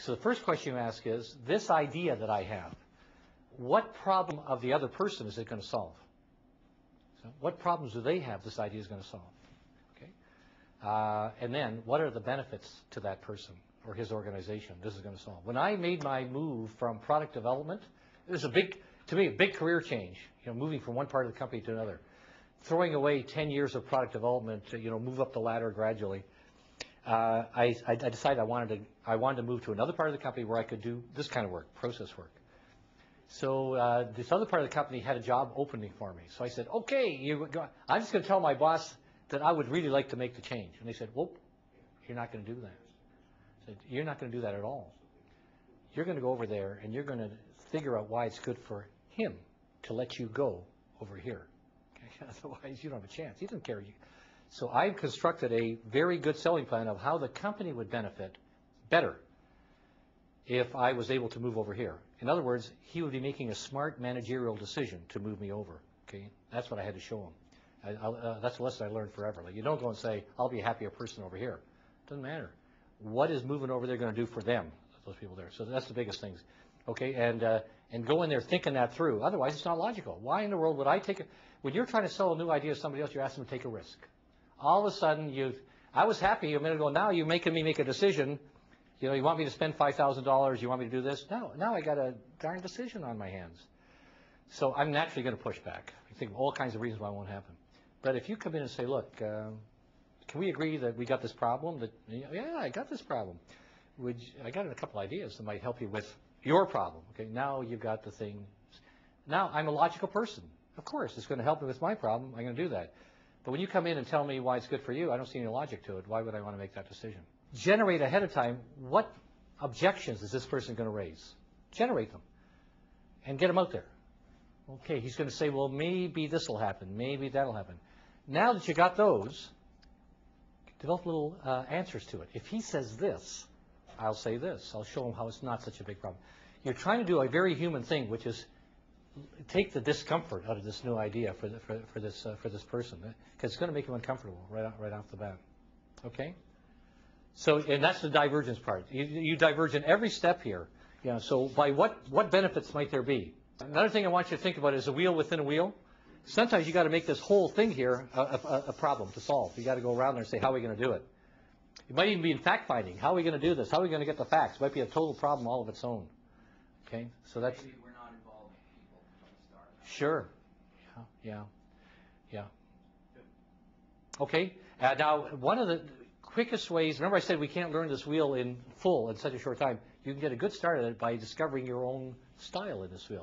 So the first question you ask is, this idea that I have, what problem of the other person is it going to solve? So what problems do they have this idea is going to solve? Okay. And then what are the benefits to that person or his organization this is going to solve? When I made my move from product development, it was to me, a big career change, moving from one part of the company to another. Throwing away 10 years of product development to, move up the ladder gradually. I decided I wanted to move to another part of the company where I could do this kind of work, process work. So this other part of the company had a job opening for me. So I said, okay, I'm just going to tell my boss that I would really like to make the change. And they said, whoop, you're not going to do that. I said, you're not going to do that at all. You're going to go over there and you're going to figure out why it's good for him to let you go over here. Okay? Otherwise, you don't have a chance. He doesn't care. So I constructed a very good selling plan of how the company would benefit better if I was able to move over here. In other words, he would be making a smart managerial decision to move me over. Okay, that's what I had to show him. That's a lesson I learned forever. Like, you don't go and say, I'll be a happier person over here. It doesn't matter. What is moving over there going to do for them, those people there? So that's the biggest things. Okay, and go in there thinking that through. Otherwise, it's not logical. Why in the world would I take when you're trying to sell a new idea to somebody else, you're asking them to take a risk. All of a sudden, I was happy a minute ago. Now you're making me make a decision. You want me to spend $5,000. You want me to do this? No, now I got a darn decision on my hands. So I'm naturally going to push back. I think of all kinds of reasons why it won't happen. But if you come in and say, look, can we agree that we got this problem? Yeah, I got this problem. I got a couple ideas that might help you with your problem. Okay, now you've got the thing. Now I'm a logical person. Of course, it's going to help me with my problem. I'm going to do that. But when you come in and tell me why it's good for you, I don't see any logic to it. Why would I want to make that decision? Generate ahead of time, what objections is this person going to raise? Generate them and get them out there. Okay, he's going to say, well, maybe this will happen. Maybe that will happen. Now that you got those, develop little answers to it. If he says this, I'll say this. I'll show him how it's not such a big problem. You're trying to do a very human thing, which is take the discomfort out of this new idea for this person, because it's going to make him uncomfortable right off the bat. Okay. So, and that's the divergence part. You diverge in every step here. So by what benefits might there be? Another thing I want you to think about is a wheel within a wheel. Sometimes you got to make this whole thing here a problem to solve. You got to go around there and say, how are we going to do it? It might even be in fact finding. How are we going to do this? How are we going to get the facts? It might be a total problem all of its own. Okay, so that's. Maybe we're not involving people from the start. Sure. Yeah. Okay. Now, one of the quickest ways. Remember, I said we can't learn this wheel in full in such a short time. You can get a good start at it by discovering your own style in this wheel.